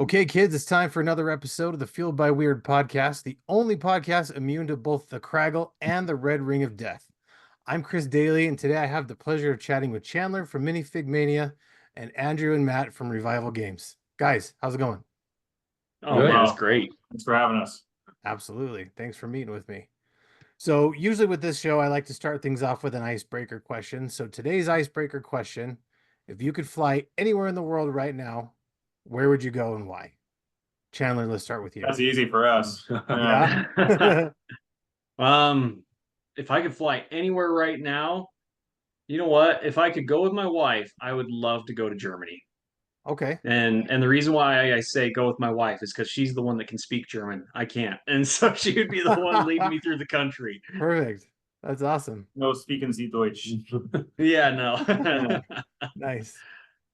Okay, kids, it's time for another episode of the Fueled by Weird podcast, the only podcast immune to both the Craggle and the Red Ring of Death. I'm Chris Daly, and today I have the pleasure of chatting with Chandler from Minifigure Mania and Andrew and Matt from Revival Games. Guys, how's it going? Oh man, it's great. Thanks for having us. Absolutely. Thanks for meeting with me. So, usually with this show, I like to start things off with an icebreaker question. So, today's icebreaker question, if you could fly anywhere in the world right now, where would you go and why? Chandler, let's start with you. That's easy for us. Yeah. If I could fly anywhere right now, you know what? If I could go with my wife, I would love to go to Germany. Okay. And the reason why I say go with my wife is because she's the one that can speak German. I can't. And so she would be the one leading me through the country. Perfect. That's awesome. No speaking Sie Deutsch. Yeah, no. Nice.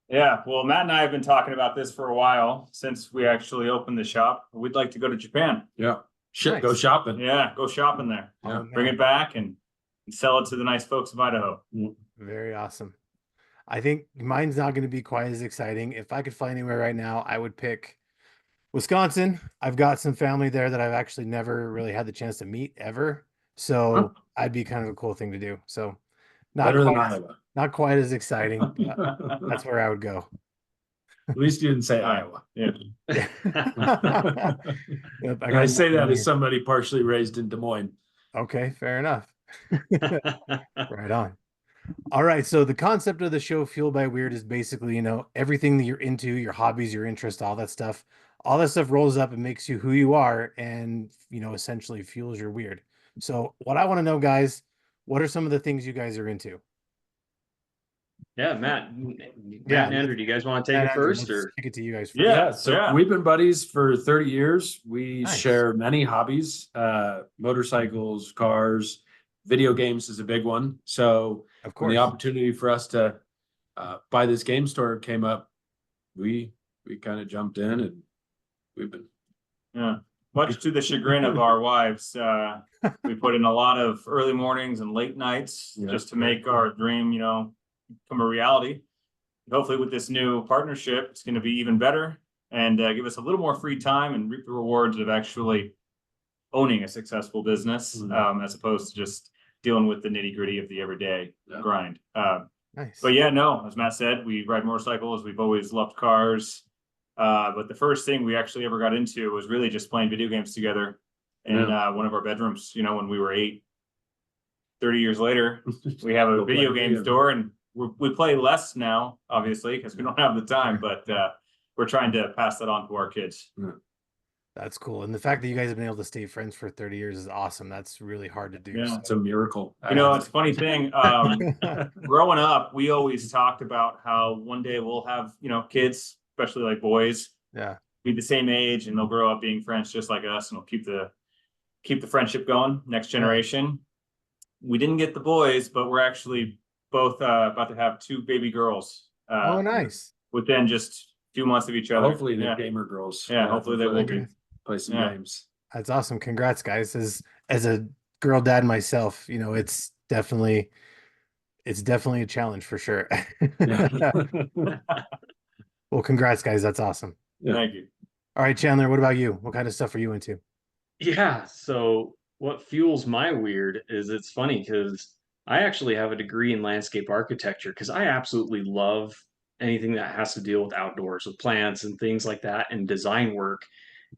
Yeah, well, Matt and I have been talking about this for a while since we actually opened the shop. We'd like to go to Japan. Yeah. Nice. Go shopping. Yeah, go shopping there. Oh, Bring man. it back and sell it to the nice folks of Idaho. Very awesome. I think mine's not going to be quite as exciting. If I could fly anywhere right now, I would pick Wisconsin. I've got some family there that I've actually never really had the chance to meet ever. So I'd be kind of a cool thing to do. So Better than Iowa. not quite as exciting. But that's where I would go. At least you didn't say Iowa. Yeah. Yep, I say that as somebody partially raised in Des Moines. Okay, fair enough. Right on. All right, so the concept of the show Fueled by Weird is basically, everything that you're into, your hobbies, your interests, all that stuff rolls up and makes you who you are and, essentially fuels your weird. So what I want to know, guys, what are some of the things you guys are into? Yeah, Matt and Andrew, do you guys want to take it first or kick it to you guys first? Yeah, so we've been buddies for 30 years. We Nice. share many hobbies, motorcycles, cars, video games is a big one. So Of when course. the opportunity for us to buy this game store came up, we kind of jumped in and we've been. Yeah. Much to the chagrin of our wives, we put in a lot of early mornings and late nights just to make our dream, become a reality. Hopefully with this new partnership, it's going to be even better and give us a little more free time and reap the rewards of actually owning a successful business as opposed to just dealing with the nitty gritty of the everyday grind. Nice. But yeah, no, as Matt said, we ride motorcycles. We've always loved cars. But the first thing we actually ever got into was really just playing video games together in one of our bedrooms, when we were 8. 30 years later, we have a video game store and we play less now, obviously, because we don't have the time, but we're trying to pass that on to our kids. That's cool. And the fact that you guys have been able to stay friends for 30 years is awesome. That's really hard to do. Yeah. It's a miracle. It's a funny thing. Growing up, we always talked about how one day we'll have, kids, especially like boys, be the same age and they'll grow up being friends just like us and we'll keep the friendship going, next generation. We didn't get the boys, but we're actually both about to have 2 baby girls. Oh, nice. Within just a few months of each other. Hopefully they're gamer girls. Yeah, hopefully they will be. Play some games. That's awesome. Congrats, guys. As a girl dad myself, it's definitely a challenge for sure. Well, congrats, guys. That's awesome. Yeah. Thank you. All right, Chandler, what about you? What kind of stuff are you into? Yeah, so what fuels my weird is it's funny because I actually have a degree in landscape architecture because I absolutely love anything that has to deal with outdoors, with plants and things like that, and design work.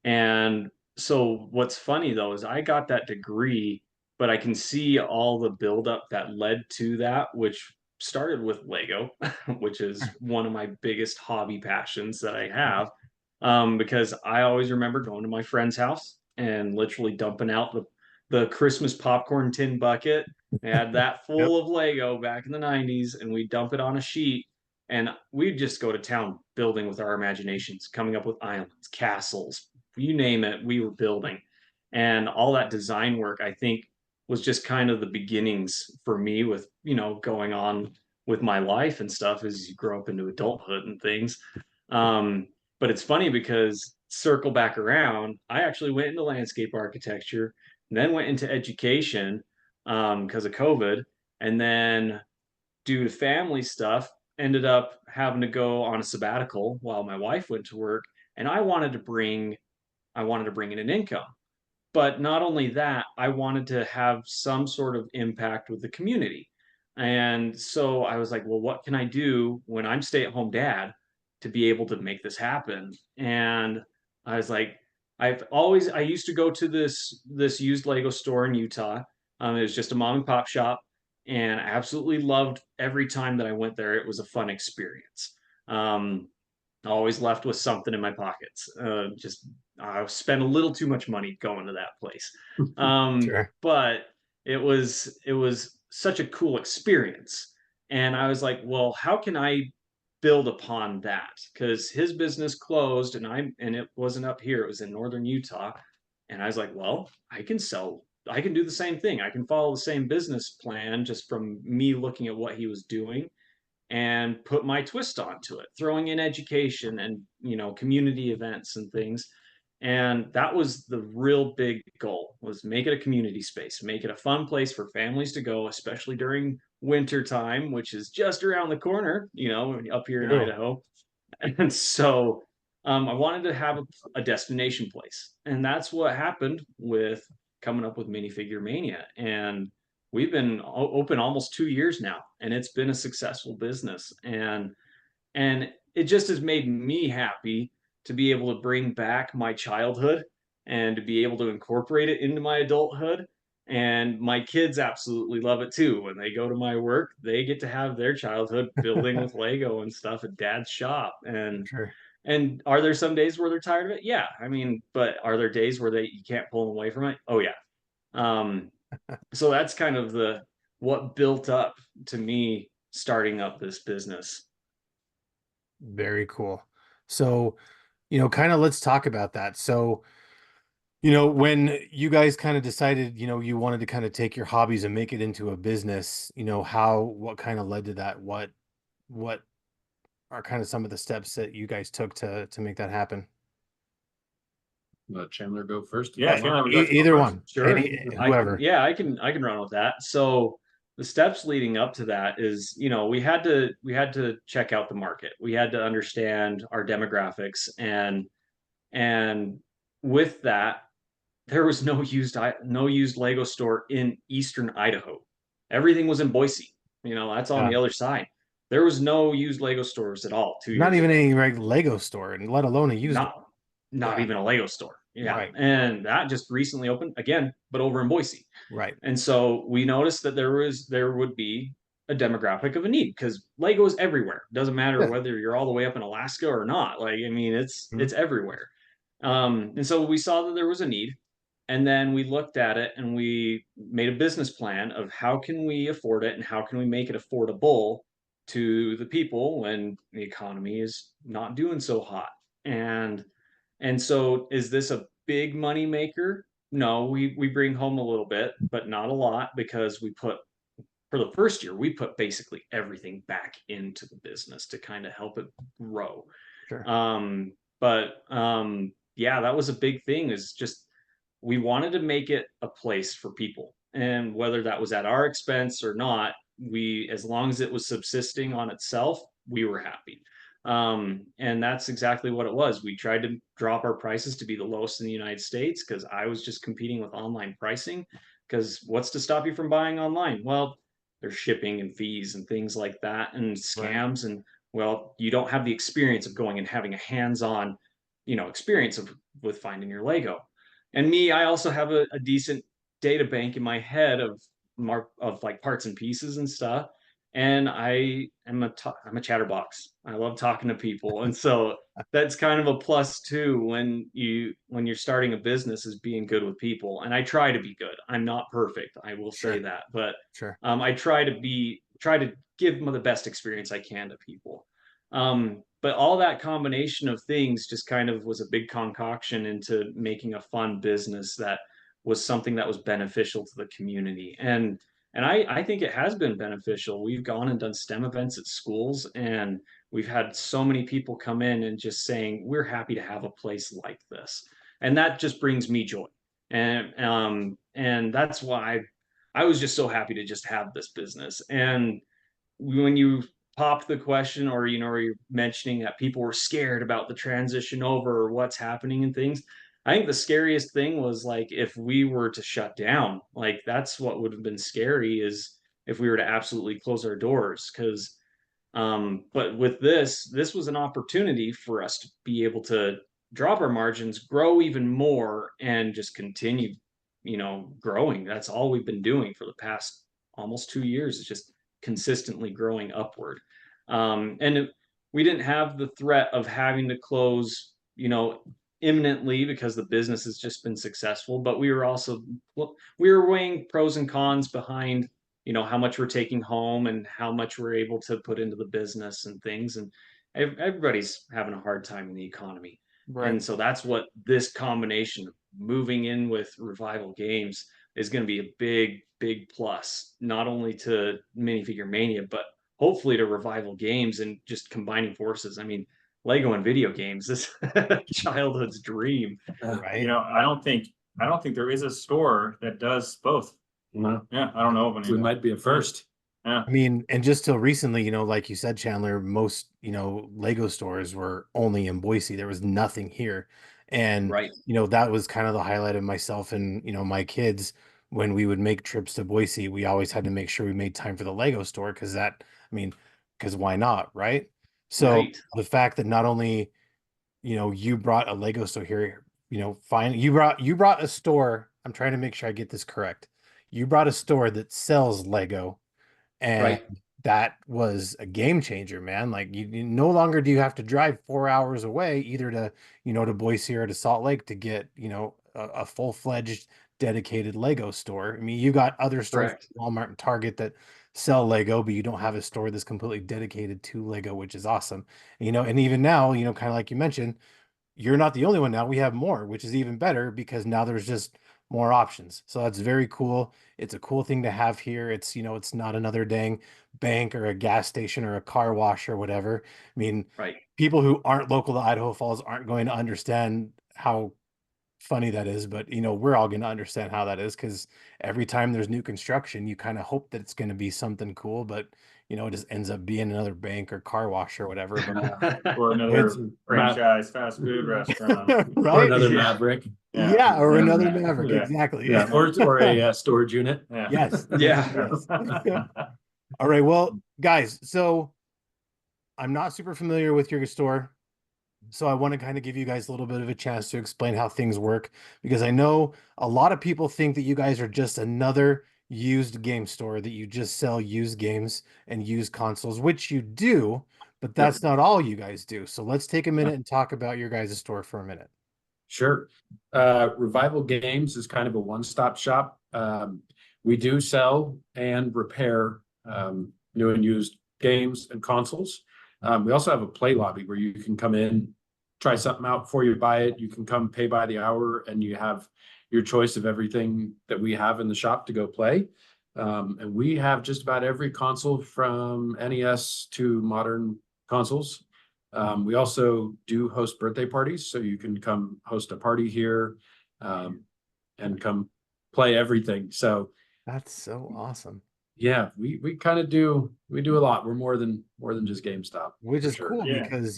And so what's funny though is I got that degree, but I can see all the buildup that led to that, which started with Lego, which is one of my biggest hobby passions that I have. Because I always remember going to my friend's house and literally dumping out the Christmas popcorn tin bucket. They had that full of Lego back in the 90s, and we dump it on a sheet. And we'd just go to town building with our imaginations, coming up with islands, castles, you name it, we were building. And all that design work, I think, was just kind of the beginnings for me with, going on with my life and stuff as you grow up into adulthood and things. But it's funny because circle back around, I actually went into landscape architecture, and then went into education because of COVID. And then due to family stuff, ended up having to go on a sabbatical while my wife went to work. and I wanted to bring in an income. But not only that, I wanted to have some sort of impact with the community. And so I was like, well, what can I do when I'm stay-at-home dad to be able to make this happen? And I was like, I used to go to this used Lego store in Utah. It was just a mom and pop shop, and I absolutely loved every time that I went there. It was a fun experience. I always left with something in my pockets. Just I spent a little too much money going to that place. Sure. But it was such a cool experience. And I was like, well, how can I build upon that? Because his business closed and it wasn't up here, it was in northern Utah. And I was like, well, I can do the same thing. I can follow the same business plan just from me looking at what he was doing and put my twist onto it, throwing in education and community events and things. And that was the real big goal, was make it a community space, make it a fun place for families to go, especially during winter time, which is just around the corner, up here in True. Idaho. And so I wanted to have a destination place. And that's what happened with coming up with Minifigure Mania. And we've been open almost 2 years now, and it's been a successful business. And it just has made me happy to be able to bring back my childhood and to be able to incorporate it into my adulthood. And my kids absolutely love it too. When they go to my work, they get to have their childhood building with Lego and stuff at dad's shop. Sure. And are there some days where they're tired of it? Yeah. I mean, but are there days where you can't pull them away from it? Oh yeah. Um, so that's kind of what built up to me starting up this business. Very cool. So, kind of let's talk about that. So, when you guys kind of decided, you wanted to kind of take your hobbies and make it into a business, what kind of led to that? What are kind of some of the steps that you guys took to make that happen? Let Chandler go first. Yeah, Chandler, would you like to go Either first? one, Sure. whoever. I can run with that. So the steps leading up to that is, we had to check out the market. We had to understand our demographics, and with that, there was no used Lego store in eastern Idaho. Everything was in Boise. That's on the other side. There was no used Lego stores at all 2 years Not even ago. any like Lego store, and let alone a used one. Not Yeah. even a Lego store. Yeah. Right. And that just recently opened again, but over in Boise. Right. And so we noticed that there would be a demographic of a need, because Lego is everywhere. Doesn't matter Yeah. whether you're all the way up in Alaska or not. Like, I mean, it's Mhm. it's everywhere. And so we saw that there was a need, and then we looked at it and we made a business plan of how can we afford it and how can we make it affordable to the people when the economy is not doing so hot. And so is this a big money maker? No, we bring home a little bit, but not a lot, because for the first year, we put basically everything back into the business to kind of help it grow. Sure. But yeah, that was a big thing, is just we wanted to make it a place for people. And whether that was at our expense or not, as long as it was subsisting on itself, we were happy. And that's exactly what it was. We tried to drop our prices to be the lowest in the United States, because I was just competing with online pricing. Because what's to stop you from buying online? Well, there's shipping and fees and things like that, and Right. scams. And well, you don't have the experience of going and having a hands-on, experience with finding your Lego. And me, I also have a decent data bank in my head of like parts and pieces and stuff. And I'm a chatterbox. I love talking to people, and so that's kind of a plus too when you're starting a business, is being good with people. And I try to be good. I'm not perfect, I will say Sure. that, but Sure. I try to give them the best experience I can to people. But all that combination of things just kind of was a big concoction into making a fun business that was something that was beneficial to the community. And I think it has been beneficial. We've gone and done STEM events at schools, and we've had so many people come in and just saying, we're happy to have a place like this. And that just brings me joy. And that's why I was just so happy to just have this business. And when you popped the question, or or you're mentioning that people were scared about the transition over or what's happening and things. I think the scariest thing was like if we were to shut down, like that's what would have been scary is if we were to absolutely close our doors. Because but with this was an opportunity for us to be able to drop our margins, grow even more, and just continue, growing. That's all we've been doing for the past almost 2 years, is just consistently growing upward. We didn't have the threat of having to close, imminently, because the business has just been successful. But we were also, well, we were weighing pros and cons behind, how much we're taking home and how much we're able to put into the business and things. And everybody's having a hard time in the economy. Right. And so that's what this combination of moving in with Revival Games is going to be a big, big plus, not only to Minifigure Mania, but hopefully to Revival Games, and just combining forces. I mean, Lego and video games is childhood's dream. Right. I don't think there is a store that does both. No, Yeah, I don't know of any. we might be a first. Yeah. I mean, and just till recently, like you said, Chandler, most, Lego stores were only in Boise. There was nothing here. And, Right. that was kind of the highlight of myself and, my kids. When we would make trips to Boise, we always had to make sure we made time for the Lego store, because because why not, right? So Right. the fact that not only, you brought a Lego store here, fine, you brought a store. I'm trying to make sure I get this correct. You brought a store that sells Lego, and Right. that was a game changer, man. Like you no longer do you have to drive 4 hours away, either to, to Boise or to Salt Lake, to get, a full-fledged dedicated Lego store. I mean, you got other stores like Correct. Walmart and Target that sell Lego, but you don't have a store that's completely dedicated to Lego, which is awesome. And even now, kind of like you mentioned, you're not the only one now. We have more, which is even better, because now there's just more options. So that's very cool. It's a cool thing to have here. It's, it's not another dang bank or a gas station or a car wash or whatever. I mean, Right. people who aren't local to Idaho Falls aren't going to understand how funny that is, but we're all going to understand how that is, because every time there's new construction, you kind of hope that it's going to be something cool, but it just ends up being another bank or car wash or whatever. But Or another it's franchise fast food restaurant. Or right. another Yeah. Maverick. Yeah, or Yeah. another Maverick. Yeah. Exactly. Yeah, or a storage unit. Yeah. Yes. Yeah. Yes. All right. Well, guys, so I'm not super familiar with your store, so I want to kind of give you guys a little bit of a chance to explain how things work, because I know a lot of people think that you guys are just another used game store, that you just sell used games and used consoles, which you do, but that's not all you guys do. So let's take a minute and talk about your guys' store for a minute. Sure. Revival Games is kind of a one-stop shop. We do sell and repair new and used games and consoles. We also have a play lobby where you can come in, try something out before you buy it. You can come pay by the hour, and you have your choice of everything that we have in the shop to go play. And we have just about every console from NES to modern consoles. We also do host birthday parties, so you can come host a party here and come play everything. So That's so awesome. yeah, we kind of do a lot. We're more than just GameStop, Which for is sure. cool, Yeah. because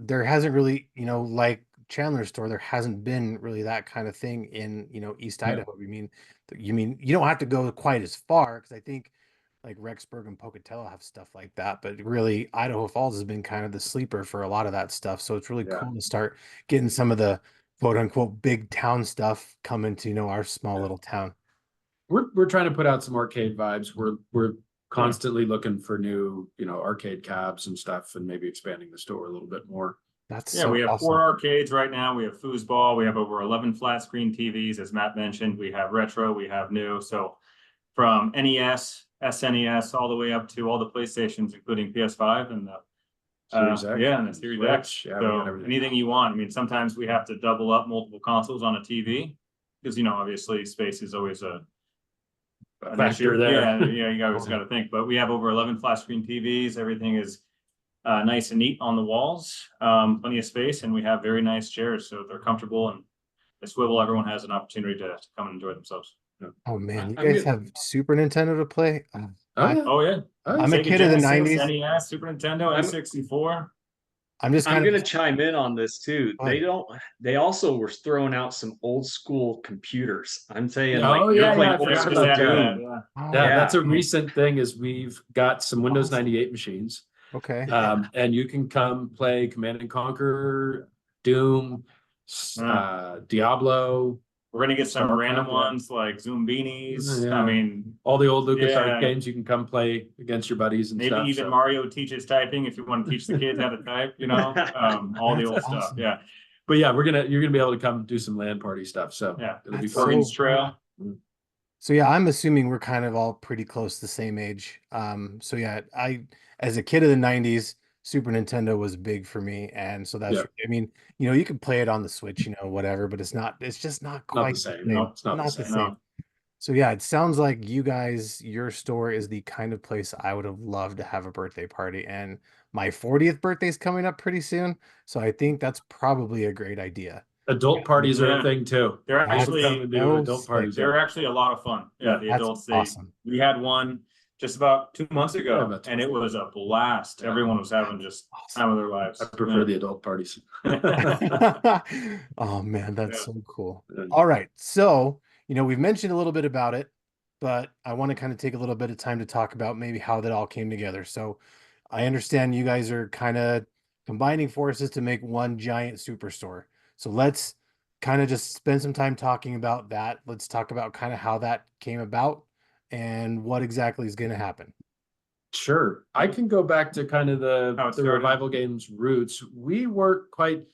there hasn't really, like Chandler's store, there hasn't been really that kind of thing in, East Yeah. Idaho. You mean you don't have to go quite as far, because I think like Rexburg and Pocatello have stuff like that, but really Idaho Falls has been kind of the sleeper for a lot of that stuff. So it's really Yeah. cool to start getting some of the quote unquote big town stuff coming to, our small Yeah. little town. We're trying to put out some arcade vibes. We're constantly looking for new, arcade cabs and stuff, and maybe expanding the store a little bit more. That's Yeah, so we have awesome. 4 arcades right now. We have foosball. We have over 11 flat screen TVs, as Matt mentioned. We have retro. We have new. So from NES, SNES, all the way up to all the PlayStations, including PS5 and the Series X. yeah, and the Series X. Switch. Yeah, we got So everything. anything you want. I mean, sometimes we have to double up multiple consoles on a TV because obviously space is always an Factor issue. there. Yeah, you always got to think. But we have over 11 flat screen TVs. Everything is nice and neat on the walls. Plenty of space, and we have very nice chairs, so they're comfortable and they swivel. Everyone has an opportunity to come and enjoy themselves. Oh man, you I'm guys have Super Nintendo to play? Oh yeah. Oh yeah. I'm a Sega kid of the Genesis, 90s. NES, Super Nintendo, I'm N64. I'm just I'm kind of gonna chime in on this too. Go ahead. They also were throwing out some old school computers. I'm saying like Oh you're yeah, playing I old forgot Just school about added that, Doom. yeah. Oh, Yeah, that's Yeah. a recent thing is we've got some Windows Awesome. 98 machines. Okay. And you can come play Command and Conquer, Doom, Diablo, We're gonna get some StarCraft, random yeah. ones like Zoom Beanies. Yeah. I mean, all the old LucasArts Yeah. games you can come play against your buddies and maybe stuff. even so. Mario teaches typing if you want to teach the kids how to type, you know, all the That's old stuff. awesome. Yeah. But yeah, you're gonna be able to come do some LAN party stuff. So Yeah. it'll be That's fun. Oregon's so Trail. So yeah, I'm assuming we're kind of all pretty close the same age. So yeah, as a kid of the 90s, Super Nintendo was big for me. And so that's Yeah. I mean, you can play it on the Switch, whatever, but it's just not Not quite the same. the same. No, It's not the Not the same. same. No. So yeah, it sounds like you guys, your store is the kind of place I would have loved to have a birthday party. And my 40th birthday is coming up pretty soon. So I think that's probably a great idea. Adult parties are a Yeah. thing too. They're That's People come actually and do so adult sick. parties. they're actually a lot of fun. Yeah, the That's adults awesome. we had one just about 2 months Yeah, ago about 2 and it was a blast. Yeah. Everyone was having just time of their lives. I prefer the adult parties. Oh man, that's Yeah. so cool. Yeah. All right. So, we've mentioned a little bit about it, but I want to kind of take a little bit of time to talk about maybe how that all came together. So, I understand you guys are kind of combining forces to make one giant superstore. So, let's kind of just spend some time talking about that. Let's talk about kind of how that came about and what exactly is going to happen. Sure. I can go back to kind of How it the started. revival games roots. We weren't quite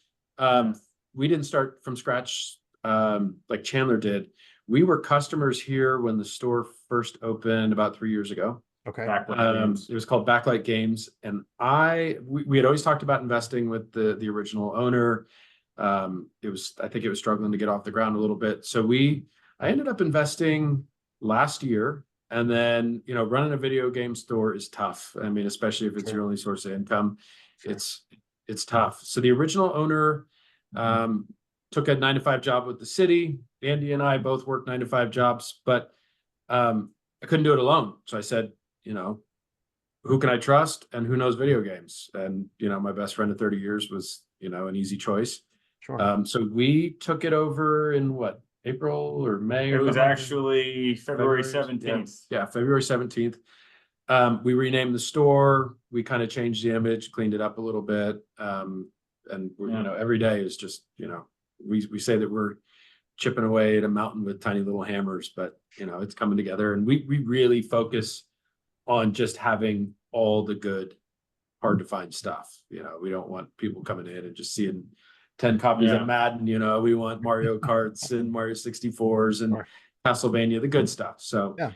we didn't start from scratch like Chandler did. We were customers here when the store first opened about 3 years ago. Okay. It was called Backlight Games, and we had always talked about investing with the original owner. I think it was struggling to get off the ground a little bit. So I ended up investing last year. And then, running a video game store is tough. I mean, especially if it's Sure. your only source of income, Sure. it's tough. So the original owner took a 9-to-5 job with the city. Andy and I both worked 9-to-5 jobs, but I couldn't do it alone. So I said, who can I trust and who knows video games? And, my best friend of 30 years was, an easy choice. Sure. So we took it over in what, April or May? It or was something? actually February 17th. Yeah, February 17th. We renamed the store. We kind of changed the image, cleaned it up a little bit. And every day is just, we say that we're chipping away at a mountain with tiny little hammers, but it's coming together. And we really focus on just having all the good, hard to find stuff. We don't want people coming in and just seeing 10 copies Yeah. of Madden. We want Mario Karts and Mario 64s and Sure. Castlevania, the good stuff. So Yeah.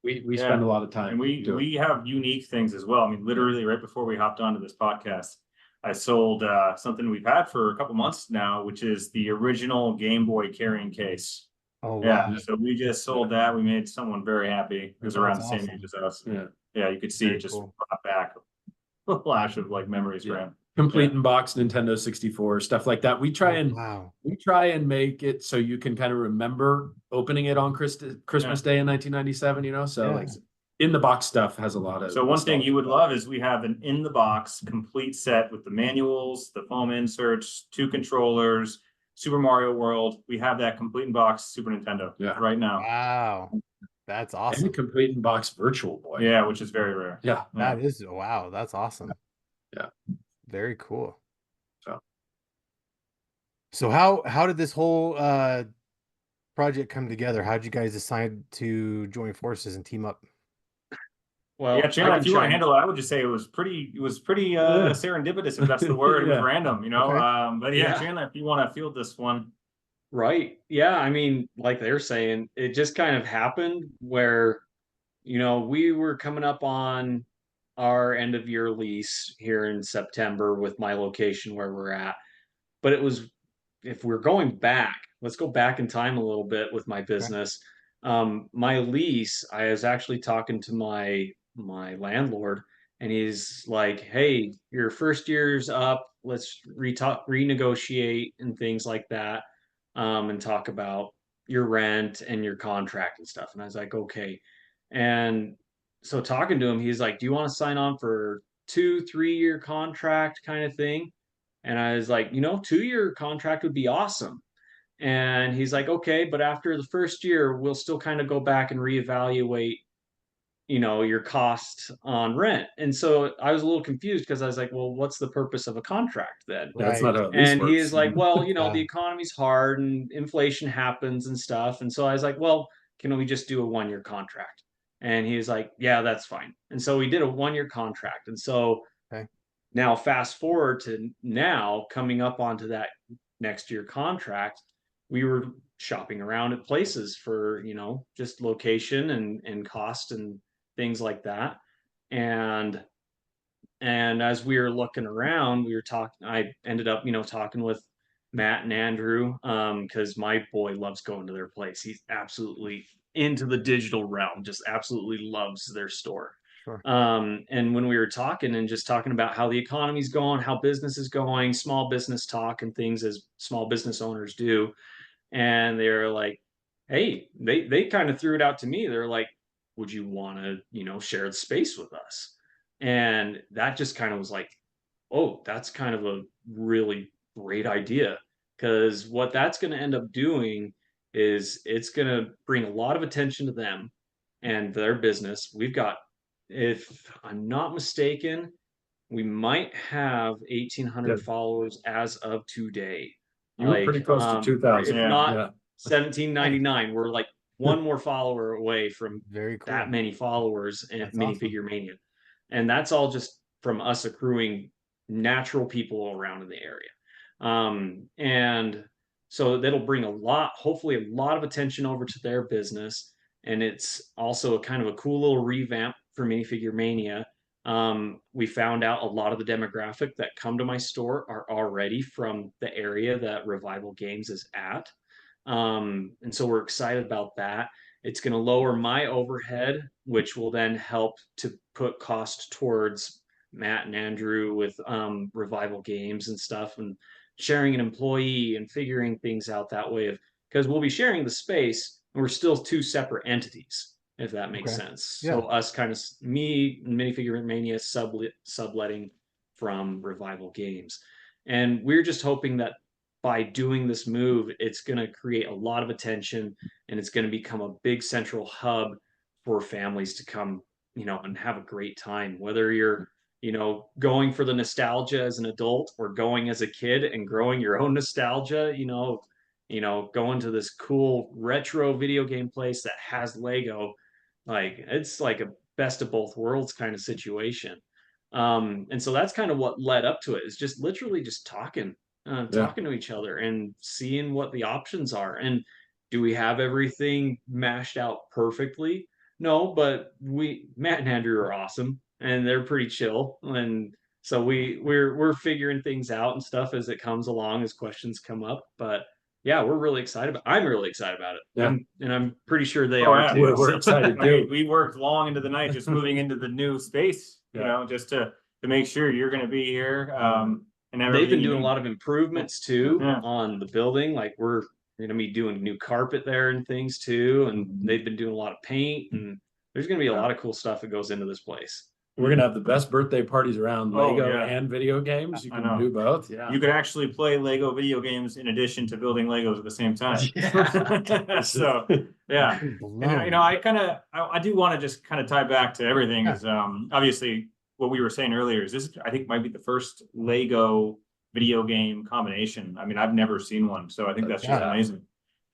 we spend a lot of time. And we have unique things as well. I mean, literally right before we hopped onto this podcast, I sold something we've had for a couple months now, which is the original Game Boy carrying case. Oh, Yeah, wow. so we just sold that. We made someone very happy. It was around the That's same awesome. age as us. Yeah. Yeah, you could see Very it just cool. brought back a flash of like memories for Yeah. him. Complete in box Nintendo 64, stuff like that. We try Wow. and make it so you can kind of remember opening it on Christmas Day in 1997, so Yeah. like in the box stuff has a lot of. So one thing you would love is we have an in the box complete set with the manuals, the foam inserts, 2 controllers, Super Mario World. We have that complete in box Super Nintendo right now. Wow. That's And awesome. complete in box Virtual Boy. Yeah, which is very rare. Yeah. That is, wow, that's awesome. Yeah. Very cool. So. So how did this whole project come together? How did you guys decide to join forces and team up? Well, Yeah, Chandler, if you want to handle it, I would just say it was pretty serendipitous, if that's the word. It was random, Okay. But Yeah. Chandler, if you want to field this one. right. Yeah. I mean, like they're saying, it just kind of happened where, we were coming up on our end of year lease here in September with my location where we're at. But it was, if we're going back, let's go back in time a little bit with my business. My lease, I was actually talking to my landlord, and he's like, "Hey, your first year's up. Let's renegotiate and things like that, and talk about your rent and your contract and stuff." And I was like, "Okay." And so talking to him, he's like, "Do you want to sign on for 2, 3 year contract kind of thing?" And I was like, 2 year contract would be awesome. And he's like, "Okay, but after the first year, we'll still kind of go back and reevaluate, your cost on rent." And so I was a little confused because I was like, "Well, what's the purpose of a contract then?" Yeah, that's not Right. how a lease And he works. is like, "Well, the Yeah. economy's hard and inflation happens and stuff." And so I was like, "Well, can we just do a 1 year contract?" And he was like, "Yeah, that's fine." And so we did a 1 year contract. And so Okay. now fast forward to now coming up onto that next year contract, we were shopping around at places for, just location and cost and things like that. And as we were looking around, we were talking, I ended up, talking with Matt and Andrew, because my boy loves going to their place. He's absolutely into the digital realm, just absolutely loves their store. Sure. And when we were talking and just talking about how the economy's going, how business is going, small business talk and things as small business owners do, and they're like, "Hey," they kind of threw it out to me. They're like, "Would you want to, share the space with us?" And that just kind of was like, "Oh, that's kind of a really great idea." Because what that's going to end up doing is it's going to bring a lot of attention to them and their business. We've got, if I'm not mistaken, we might have 1,800 Yeah. followers as of today. You were pretty Like, close to or if 2,000. Yeah. not Yeah. 1799, we're like one more follower away from Very cool. that many followers in That's Minifigure Mania. And that's all just from us accruing natural people around in the area. And so that'll bring hopefully a lot of attention over to their business. And it's also a kind of a cool little revamp for Minifigure Mania. We found out a lot of the demographic that come to my store are already from the area that Revival Games is at. And so we're excited about that. It's going to lower my overhead, which will then help to put cost towards Matt and Andrew with Revival Games and stuff, and sharing an employee and figuring things out that way. Because we'll be sharing the space, and we're still two separate entities, if that makes Okay. sense. Yeah. So us kind of me and Minifigure Mania subletting from Revival Games, and we're just hoping that by doing this move, it's going to create a lot of attention, and it's going to become a big central hub for families to come, and have a great time. Whether you're, going for the nostalgia as an adult or going as a kid and growing your own nostalgia, going to this cool retro video game place that has Lego, like it's like a best of both worlds kind of situation. And so that's kind of what led up to it, is just literally just talking to each other and seeing what the options are. And do we have everything mashed out perfectly? No, but Matt and Andrew are awesome and they're pretty chill. And so we're figuring things out and stuff as it comes along, as questions come up. But yeah, I'm really excited about it. Yeah. I'm pretty sure they Oh, are yeah. too. We're excited too. We worked long into the night just moving into the new space, Yeah. just to make sure you're going to be here. And They've everything been you doing a need. lot of improvements too Yeah. on the building. Like we're going to be doing new carpet there and things too. And they've been doing a lot of paint, and there's going to be a lot of cool stuff that goes into this place. We're gonna have the best birthday parties around Oh, Lego yeah. and video games. You I can know. do both. Yeah. You could actually play Lego video games in addition to building Legos at the same time. Yeah. So, yeah. And, I do want to just kind of tie back to everything is, obviously what we were saying earlier is this, I think, might be the first Lego video game combination. I mean, I've never seen one, so I think that's just amazing.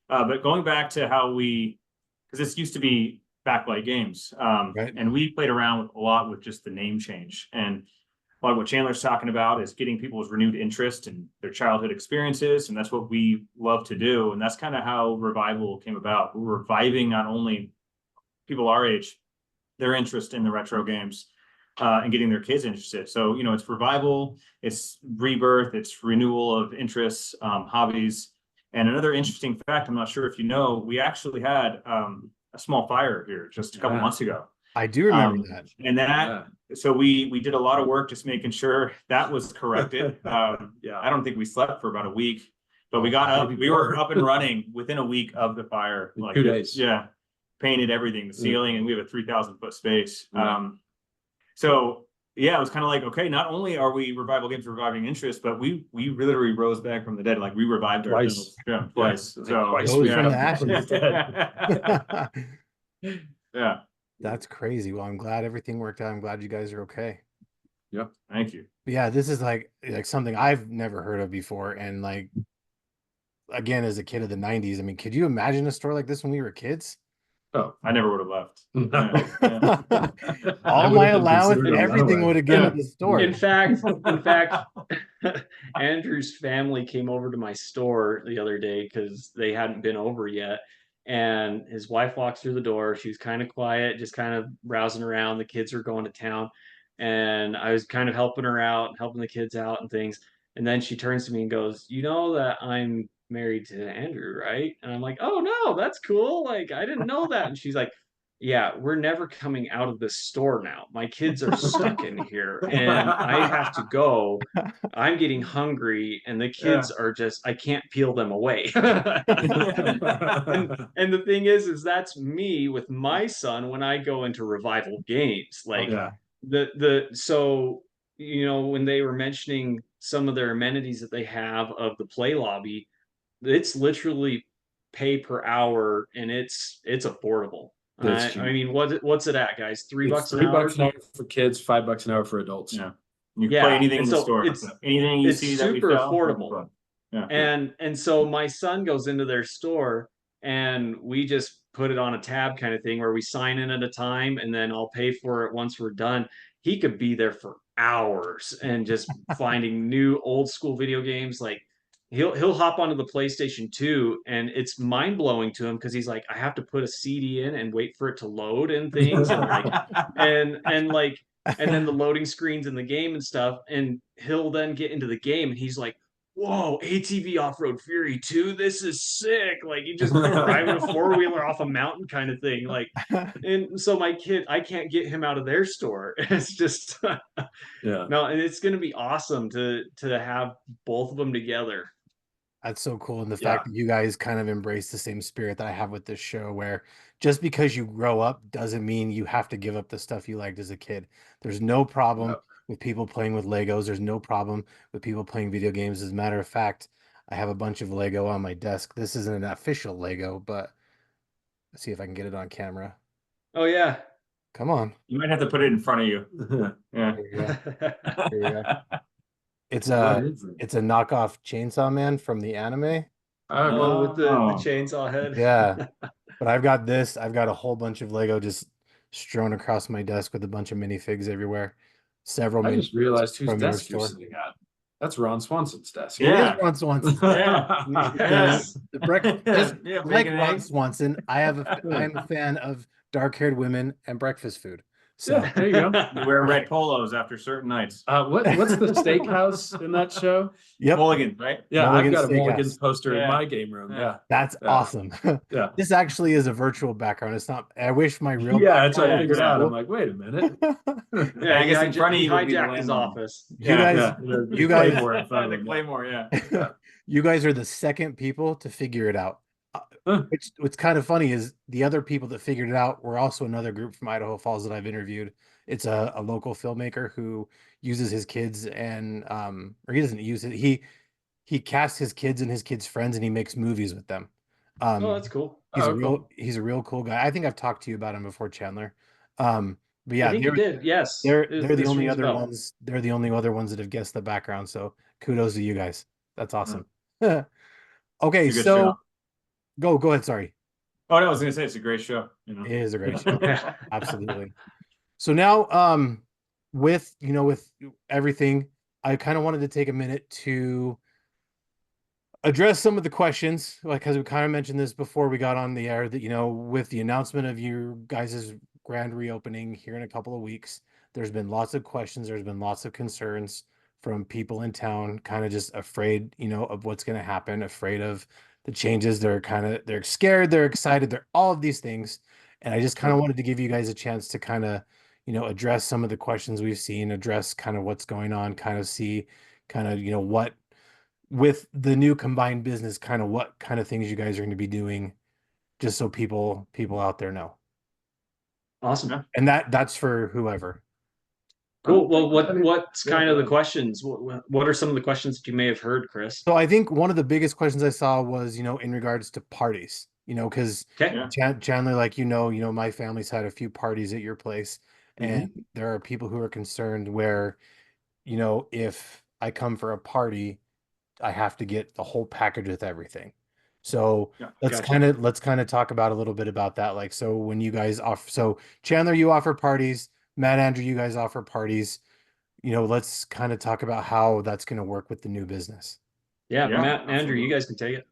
But going back to how because this used to be Backlight Games, Right. and we played around a lot with just the name change. And a lot of what Chandler's talking about is getting people's renewed interest in their childhood experiences, and that's what we love to do. And that's kind of how Revival came about. We're reviving not only people our age, their interest in the retro games, and getting their kids interested. So, it's revival, it's rebirth, it's renewal of interests, hobbies. And another interesting fact, I'm not sure if you know, we actually had a small fire here just a couple months ago. I do remember that. And so we did a lot of work just making sure that was corrected. I don't think we slept for about a week, but we got up, we were up and running within a week of the fire. Like 2 days. Yeah. painted everything, the ceiling, and we have a 3,000-foot space. Yeah. So yeah, it was kind of like, okay, not only are we Revival Games reviving interest, but we literally rose back from the dead. Like we revived Twice. ourselves. Yeah, twice. Yeah, So twice Rose we from the have from the dead. yeah, That's crazy. Well, I'm glad everything worked out. I'm glad you guys are okay. Yep. thank you. But yeah, this is like something I've never heard of before. And like, again, as a kid of the 90s, I mean, could you imagine a store like this when we were kids? Oh, I never would have left. no. Yeah. All I would my have been allowance, considered a everything runaway. would have gone Yeah. to the store. In fact, Andrew's family came over to my store the other day because they hadn't been over yet. And his wife walks through the door. She was kind of quiet, just kind of browsing around. The kids were going to town. And I was kind of helping her out, helping the kids out and things. And then she turns to me and goes, "You know that I'm married to Andrew, right?" And I'm like, "Oh no, that's cool. Like, I didn't know that." And she's like, "Yeah, we're never coming out of this store now. My kids are stuck in here and I have to go. I'm getting hungry and the kids are just, I can't peel them away." And the thing is that's me with my son when I go into Revival Games. Like Yeah. so when they were mentioning some of their amenities that they have of the play lobby, it's literally pay per hour and it's affordable. That's I mean, what's it at, guys? $3 It's an $3 hour? an hour for kids, $5 an hour for adults. Yeah. You can Yeah, play anything and in the so store. it's- Anything you it's see that we super sell, affordable. Yeah. And so my son goes into their store and we just put it on a tab kind of thing where we sign in at a time and then I'll pay for it once we're done. He could be there for hours and just finding new old school video games. Like he'll hop onto the PlayStation 2 and it's mind blowing to him because he's like, I have to put a CD in and wait for it to load and things and like and like and then the loading screens in the game and stuff. And he'll then get into the game and he's like, "Whoa, ATV Off-Road Fury 2, this is sick." Like you just driving a four-wheeler off a mountain kind of thing. Like, and so my kid, I can't get him out of their store. It's just Yeah. no, and it's gonna be awesome to have both of them together. That's so cool. And the Yeah. fact that you guys kind of embrace the same spirit that I have with this show, where just because you grow up doesn't mean you have to give up the stuff you liked as a kid. There's no problem No. with people playing with Legos. There's no problem with people playing video games. As a matter of fact, I have a bunch of Lego on my desk. This isn't an official Lego, but let's see if I can get it on camera. Oh yeah. Come on. You might have to put it in front of you. Yeah. There you go. There you go. It's What a is it? it's a knockoff Chainsaw Man from the anime. Oh, with the Oh. chainsaw head. Yeah. But I've got this. I've got a whole bunch of Lego just strewn across my desk with a bunch of minifigs everywhere. Several I just minifigs realized whose from your desk you're store. sitting at. That's Ron Swanson's desk. It Yeah. is Ron Swanson. Yeah. Yes. The breakfast, Yeah, like bacon and Ron eggs. Swanson, I'm a fan of dark-haired women and breakfast food. So Yeah, there you go. You wear red polos after certain nights. What's the steakhouse in that show? yep, Mulligan, right? Yeah, Mulligan's I've got a Steakhouse. Mulligan's poster in Yeah. my game room. Yeah. that's Yeah. awesome. Yeah. This actually is a virtual background. It's not. I wish my real. Yeah, that's what I Yeah, figured yeah. out. I'm like, wait a minute. Yeah, I guess in front of he you would be the hijacked his landline. office. You guys, you guys- Claymore in front of The him. Claymore, yeah. you guys are the second people to figure it out. What's kind of funny is the other people that figured it out were also another group from Idaho Falls that I've interviewed. It's a local filmmaker who uses his kids and or he doesn't use it. He casts his kids and his kids' friends and he makes movies with them. Oh, that's cool. He's Oh, cool. he's a real cool guy. I think I've talked to you about him before, Chandler. But I yeah, think you did. Yes. they're It- the this only rings a other bell. ones. They're the only other ones that have guessed the background. So kudos to you guys. That's awesome. Okay, It's a good so show. go ahead. Sorry. Oh, no, I was gonna say it's a great show. It is a great show. Yeah. Absolutely. So now, with with everything, I kind of wanted to take a minute to address some of the questions, like because we kind of mentioned this before we got on the air that with the announcement of your guys' grand reopening here in a couple of weeks, there's been lots of questions, there's been lots of concerns from people in town, kind of just afraid, of what's going to happen, afraid of the changes. They're scared, they're excited, they're all of these things. And I just kind of wanted to give you guys a chance to kind of, address some of the questions we've seen, address kind of what's going on, kind of see kind of, what with the new combined business, kind of what kind of things you guys are going to be doing just so people out there know. Awesome. And that's for whoever. Cool. Well, what's Yeah, kind of go the ahead. questions? What are some of the questions that you may have heard, Chris? So I think one of the biggest questions I saw was, in regards to parties, because Okay. Yeah. Chandler, like, my family's had a few parties at your place, and there are people who are concerned where, if I come for a party, I have to get the whole package with everything. So Yeah. Gotcha. let's kind of talk about a little bit about that. Like, so when you guys offer, so Chandler, you offer parties, Matt, Andrew, you guys offer parties. Let's kind of talk about how that's going to work with the new business. Yeah, Yeah, Matt and Andrew, you absolutely. guys can take it.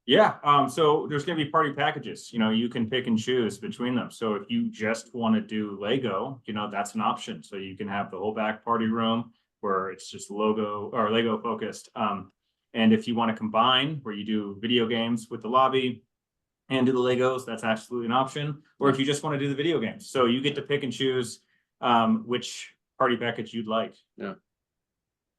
Yeah, so there's going to be party packages. You can pick and choose between them. So if you just want to do Lego, that's an option. So you can have the whole back party room where it's just logo or Lego focused. And if you want to combine where you do video games with the lobby and do the Legos, that's absolutely an option. Or if you just want to do the video games, so you get to pick and choose which party package you'd like. Yeah.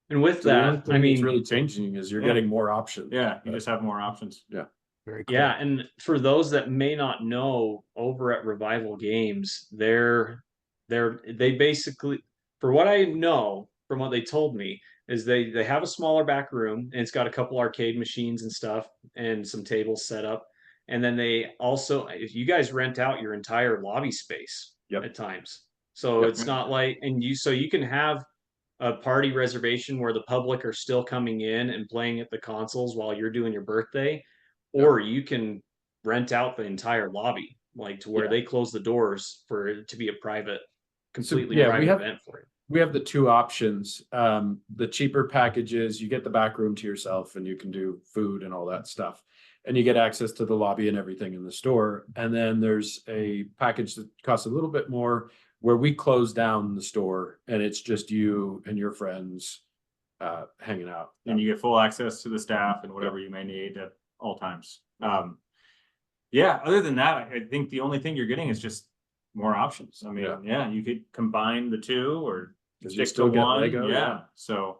And with So the only that, thing that's really changing is you're getting more options. Yeah, you just have more options. Yeah. Very cool. yeah, and for those that may not know, over at Revival Games, they basically, for what I know from what they told me, is they have a smaller back room and it's got a couple arcade machines and stuff and some tables set up. And then they also, if you guys rent out your entire lobby space at times. So Yep. it's not like, so you can have a party reservation where the public are still coming in and playing at the consoles while you're doing your birthday, or you can rent out the entire lobby, like to where Yeah. they close the doors for it to be a private, completely we private have event for you. we have the two options. The cheaper packages, you get the back room to yourself and you can do food and all that stuff. And you get access to the lobby and everything in the store. And then there's a package that costs a little bit more where we close down the store and it's just you and your friends hanging out. And you get full access to the staff and whatever you may need at all times. Yeah, other than that, I think the only thing you're getting is just more options. I mean, yeah, you could combine the two or you stick still to get one. Lego, Yeah. So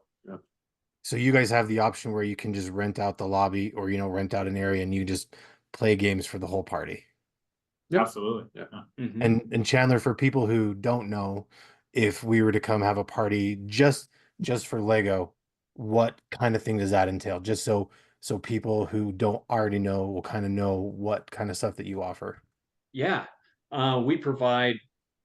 So you guys have the option where you can just rent out the lobby or, rent out an area and you just play games for the whole party. Yep. absolutely. Yeah. Mhm. And Chandler, for people who don't know, if we were to come have a party just for Lego, what kind of thing does that entail? Just so people who don't already know will kind of know what kind of stuff that you offer. Yeah, we provide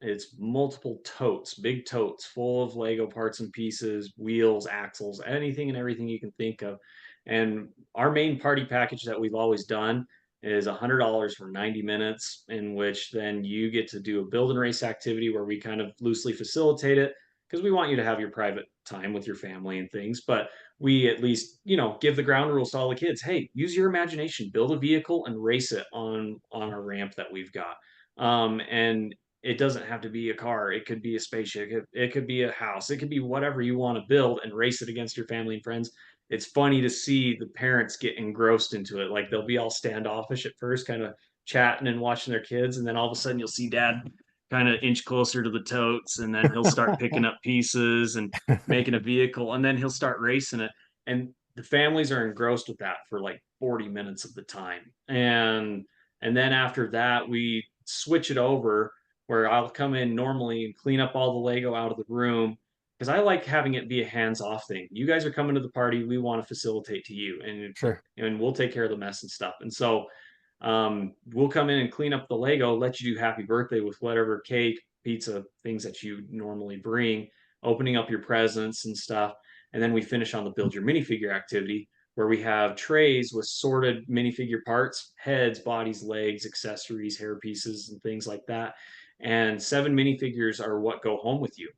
it's multiple totes, big totes full of Lego parts and pieces, wheels, axles, anything and everything you can think of. And our main party package that we've always done is $100 for 90 minutes, in which then you get to do a build and race activity where we kind of loosely facilitate it because we want you to have your private time with your family and things. But we at least, give the ground rules to all the kids. Hey, use your imagination, build a vehicle and race it on a ramp that we've got. And it doesn't have to be a car. It could be a spaceship. It could be a house. It could be whatever you want to build and race it against your family and friends. It's funny to see the parents get engrossed into it. Like they'll be all standoffish at first, kind of chatting and watching their kids, and then all of a sudden you'll see dad kind of inch closer to the totes, and then he'll start picking up pieces and making a vehicle, and then he'll start racing it. And the families are engrossed with that for like 40 minutes of the time. And then after that, we switch it over where I'll come in normally and clean up all the Lego out of the room because I like having it be a hands-off thing. You guys are coming to the party, we want to facilitate to you, Sure. and we'll take care of the mess and stuff. And so we'll come in and clean up the Lego, let you do happy birthday with whatever cake, pizza, things that you normally bring, opening up your presents and stuff. And then we finish on the build your minifigure activity where we have trays with sorted minifigure parts, heads, bodies, legs, accessories, hair pieces, and things like that. And 7 minifigures are what go home with you.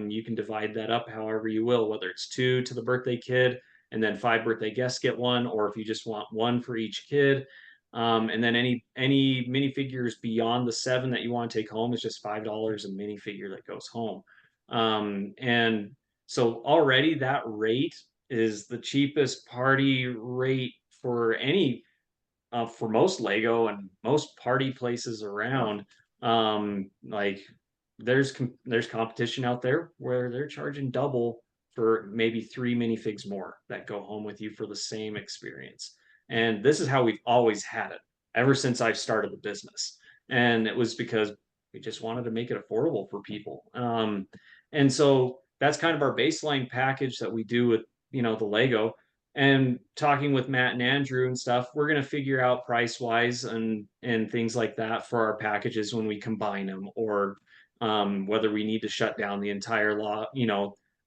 You can divide that up however you will, whether it's 2 to the birthday kid, and then 5 birthday guests get one, or if you just want one for each kid. And then any minifigures beyond the 7 that you want to take home is just $5 a minifigure that goes home. And so already that rate is the cheapest party rate for any for most Lego and most party places around. Like there's competition out there where they're charging double for maybe 3 minifigs more that go home with you for the same experience. And this is how we've always had it. ever since I've started the business. And it was because we just wanted to make it affordable for people. And so that's kind of our baseline package that we do with, the Lego. And talking with Matt and Andrew and stuff, we're going to figure out price wise and things like that for our packages when we combine them, or whether we need to shut down the entire lot,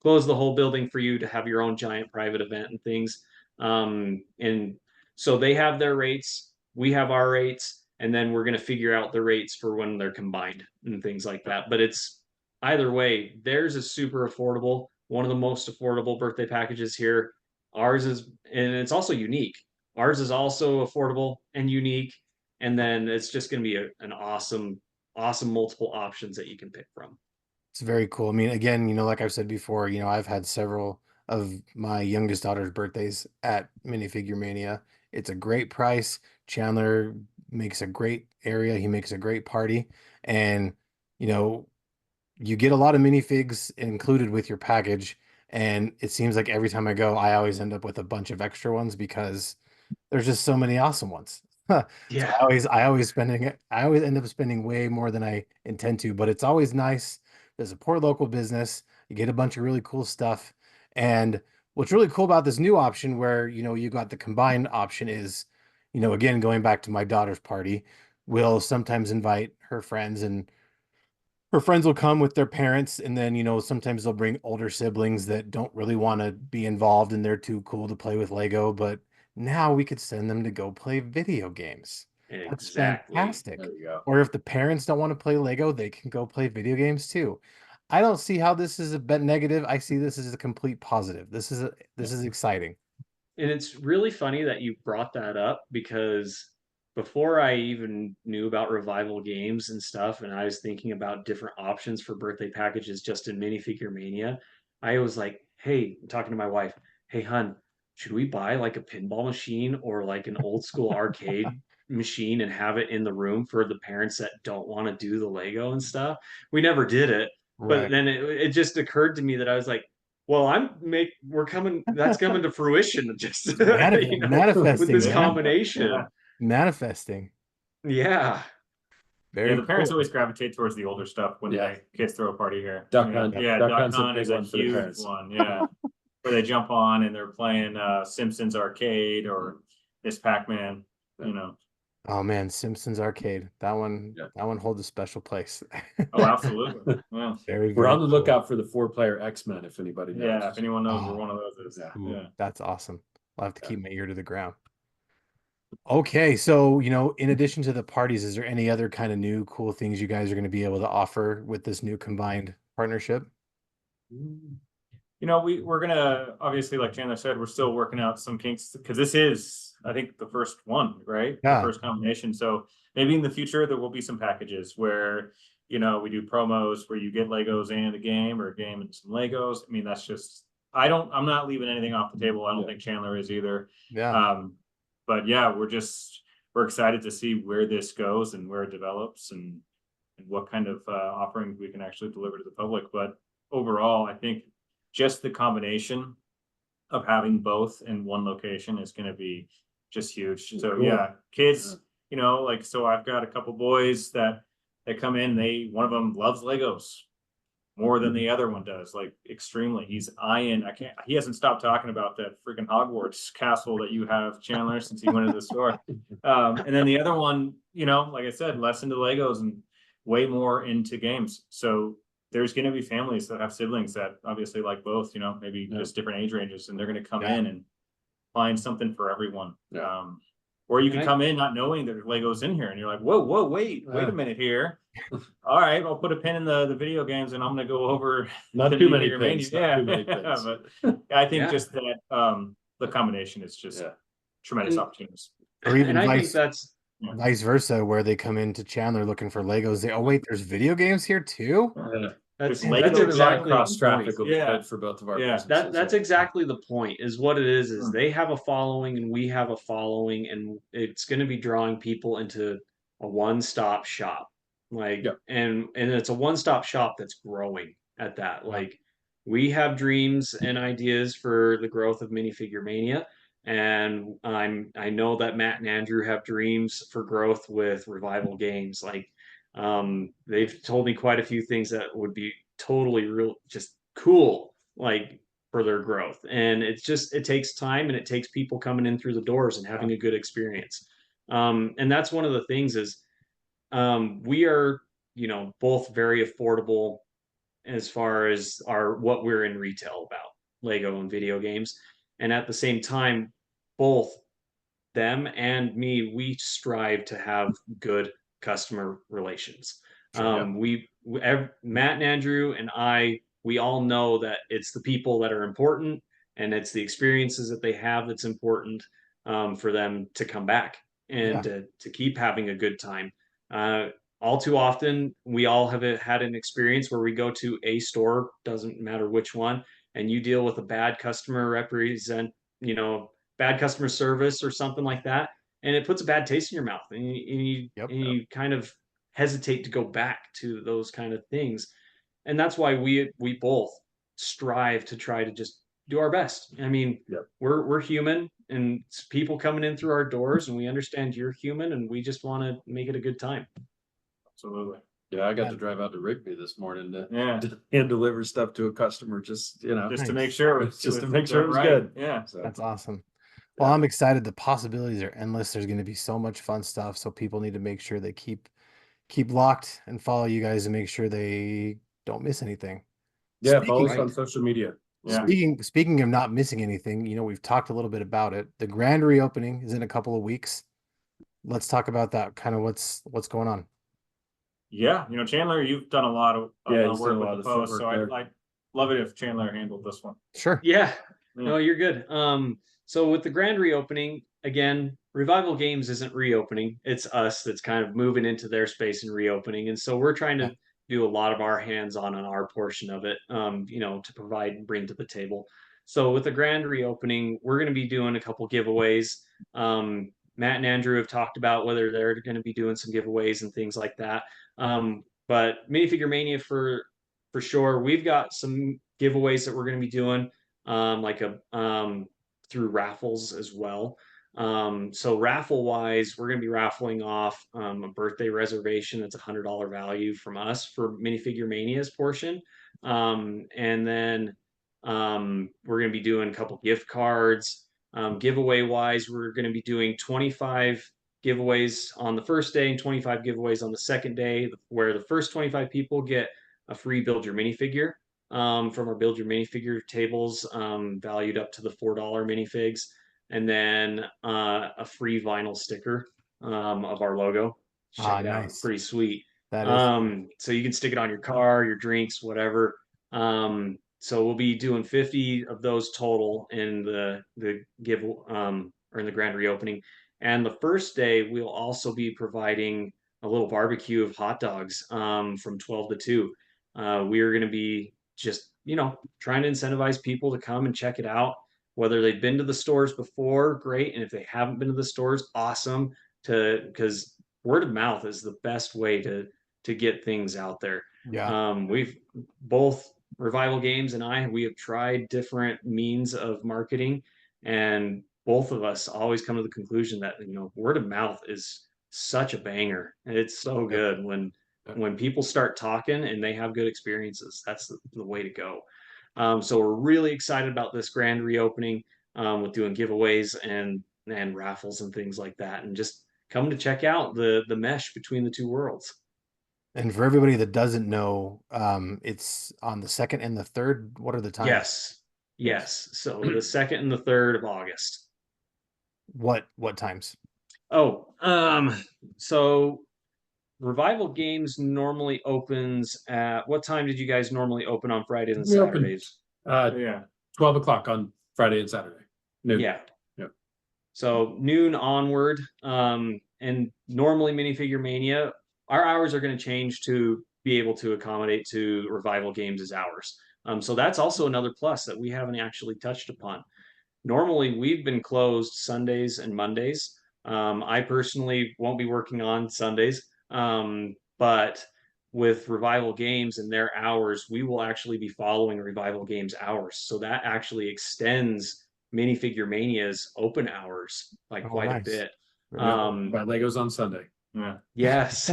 close the whole building for you to have your own giant private event and things. And so they have their rates, we have our rates, and then we're going to figure out the rates for when they're combined and things like that. But it's either way, theirs is super affordable, one of the most affordable birthday packages here. Ours is, and it's also unique. Ours is also affordable and unique. And then it's just going to be an awesome multiple options that you can pick from. It's very cool. I mean, again, like I've said before, I've had several of my youngest daughter's birthdays at Minifigure Mania. It's a great price. Chandler makes a great area. He makes a great party. And, you know, you get a lot of minifigs included with your package. And it seems like every time I go, I always end up with a bunch of extra ones because there's just so many awesome ones. So Yeah. I always end up spending way more than I intend to, but it's always nice to support local business. You get a bunch of really cool stuff. And what's really cool about this new option where, you got the combined option is, again, going back to my daughter's party, we'll sometimes invite her friends, and her friends will come with their parents, and then sometimes they'll bring older siblings that don't really want to be involved and they're too cool to play with Lego, but now we could send them to go play video games. That's Exactly. fantastic. There you go. Or if the parents don't want to play Lego, they can go play video games too. I don't see how this is a bit negative. I see this as a complete positive. This is exciting. And it's really funny that you brought that up, because before I even knew about Revival Games and stuff, and I was thinking about different options for birthday packages just in Minifigure Mania, I was like, hey, I'm talking to my wife, hey, hun, should we buy like a pinball machine or like an old school arcade machine and have it in the room for the parents that don't want to do the Lego and stuff? We never did it. But Right. then it just occurred to me that I was like, well, that's coming to fruition just, with Manifesting, this man. combination. Manifesting. Yeah. Yeah, Very the parents cool. always gravitate towards the older stuff when Yeah. the kids throw a party here. Duck Hunt. Yeah, Duck Duck Hunt's a Hunt big is a one for the huge parents. one. Yeah, where they jump on and they're playing Simpsons Arcade or Miss Pac-Man. You know. Oh man, Simpsons Arcade. That one, Yeah. that one holds a special place. Oh, absolutely. Yeah. Very, We're very on the cool. lookout for the 4-player X-Men if anybody knows. Yeah. If anyone knows where Oh. one of those is. Yeah. Ooh, Yeah. that's awesome. I'll have to keep my ear to the ground. Okay, so in addition to the parties, is there any other kind of new cool things you guys are going to be able to offer with this new combined partnership? You know, we're gonna obviously, like Chandler said, we're still working out some kinks because this is, I think, the first one, right? The Yeah. first combination. So maybe in the future there will be some packages where we do promos where you get Legos and a game, or a game and some Legos. I mean, that's just I'm not leaving anything off the table. I don't think Chandler is either. Yeah. But yeah, we're excited to see where this goes and where it develops, and what kind of offerings we can actually deliver to the public. But overall, I think just the combination of having both in one location is going to be just huge. So Cool. yeah, kids, like, so I've got a couple boys that come in. One of them loves Legos more than the other one does, like extremely. He hasn't stopped talking about that freaking Hogwarts castle that you have, Chandler, since he went to the store. And then the other one, like I said, less into Legos and way more into games. So there's going to be families that have siblings that obviously like both, maybe just different age ranges, and they're going to come in and find something for everyone. Or you can come in not knowing there's Legos in here, and you're like, whoa, wait a minute here. All right, I'll put a pin in the video games, and I'm going to go over. Not too many pins. Yeah, but I think just that the combination is just tremendous opportunities. Or even And I think that's vice versa, where they come into Chandler looking for Legos. Oh wait, there's video games here too? that's Legos exactly cross the traffic point. will be good for both of our businesses. That's exactly the point, is what it is they have a following and we have a following, and it's going to be drawing people into a one-stop shop. And it's a one-stop shop that's growing at that. Like, we have dreams and ideas for the growth of Minifigure Mania, And I know that Matt and Andrew have dreams for growth with Revival Games. Like, they've told me quite a few things that would be totally real, just cool, like for their growth. And it takes time, and it takes people coming in through the doors and having a good experience. And that's one of the things is, we are, both very affordable as far as what we're in retail about, Lego and video games. And at the same time, both them and me, we strive to have good customer relations. Sure. Matt and Andrew and we all know that it's the people that are important, and it's the experiences that they have that's important, for them to come back and Yeah. to keep having a good time. Uh, all too often, we all have had an experience where we go to a store, doesn't matter which one, and you deal with a bad customer you know, bad customer service or something like that, and it puts a bad taste in your mouth, and Yep. you kind of hesitate to go back to those kind of things. And that's why we both strive to try to just do our best. I mean, Yep. we're human, and it's people coming in through our doors, and we understand you're human, and we just want to make it a good time. Absolutely. Yeah, I got Yeah. to drive out to Rigby this morning to Yeah. hand deliver stuff to a customer, just Just Nice. to make sure just to make sure it was good. Yeah. So That's awesome. Well, I'm excited. The possibilities are endless. There's going to be so much fun stuff. So people need to make sure they keep locked and follow you guys and make sure they don't miss anything. yeah, follow Speaking us on social media. Yeah. speaking of not missing anything, we've talked a little bit about it. The grand reopening is in a couple of weeks. Let's talk about that. Kind of what's going on. Yeah. Chandler, you've done a lot of Yeah, he's work done a with lot the of post, footwork so there. I'd love it if Chandler handled this one. Sure. Yeah. Yeah. No, you're good. So with the grand reopening, again, Revival Games isn't reopening. It's us that's kind of moving into their space and reopening. And so we're trying to do a lot of our hands-on on our portion of it, to provide and bring to the table. So with the grand reopening, we're going to be doing a couple giveaways. Matt and Andrew have talked about whether they're going to be doing some giveaways and things like that. But Minifigure Mania for sure, we've got some giveaways that we're going to be doing, like through raffles as well. So raffle wise, we're going to be raffling off a birthday reservation that's $100 value from us for Minifigure Mania's portion. And then we're going to be doing a couple gift cards. Giveaway wise, we're going to be doing 25 giveaways on the first day and 25 giveaways on the second day, where the first 25 people get a free build your minifigure, from our build your minifigure tables, valued up to the $4 minifigs, and then a free vinyl sticker, of our logo. Check it out. It's Nice. pretty sweet. That is. So you can stick it on your car, your drinks, whatever. So we'll be doing 50 of those total in the or in the grand reopening. And the first day we'll also be providing a little barbecue of hot dogs, from 12 to 2. We are going to be just, trying to incentivize people to come and check it out. Whether they've been to the stores before, great. And if they haven't been to the stores, awesome. Because word of mouth is the best way to get things out there. Yeah. We've both Revival Games and we have tried different means of marketing, and both of us always come to the conclusion that word of mouth is such a banger. It's so good when people start talking and they have good experiences. That's the way to go. So we're really excited about this grand reopening, with doing giveaways and raffles and things like that, and just come to check out the mesh between the two worlds. And for everybody that doesn't know, it's on the 2nd and the 3rd. What are the times? Yes. So the 2nd and the 3rd of August. What times? Oh, so Revival Games normally opens at what time did you guys normally open on Fridays and We open, Saturdays? Yeah. 12 o'clock on Friday and Saturday. Noon. Yeah. Yep. So noon onward. And normally Minifigure Mania, our hours are going to change to be able to accommodate to Revival Games' hours. So that's also another plus that we haven't actually touched upon. Normally we've been closed Sundays and Mondays. I personally won't be working on Sundays. But with Revival Games and their hours, we will actually be following Revival Games hours. So that actually extends Minifigure Mania's open hours by Oh, quite a nice. bit. Very cool. Buy Legos on Sunday. Yeah. Yes.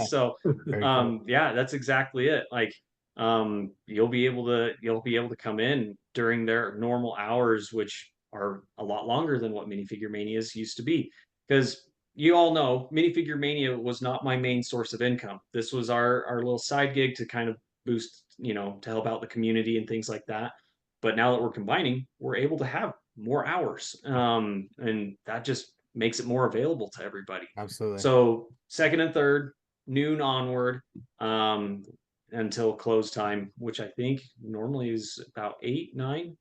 So Very cool. yeah, that's exactly it. Like you'll be able to come in during their normal hours, which are a lot longer than what Minifigure Manias used to be. Because you all know Minifigure Mania was not my main source of income. This was our little side gig to kind of boost, to help out the community and things like that. But now that we're combining, we're able to have more hours. And that just makes it more available to everybody. Absolutely. So second and third, noon onward, until close time, which I think normally is about 8, 9.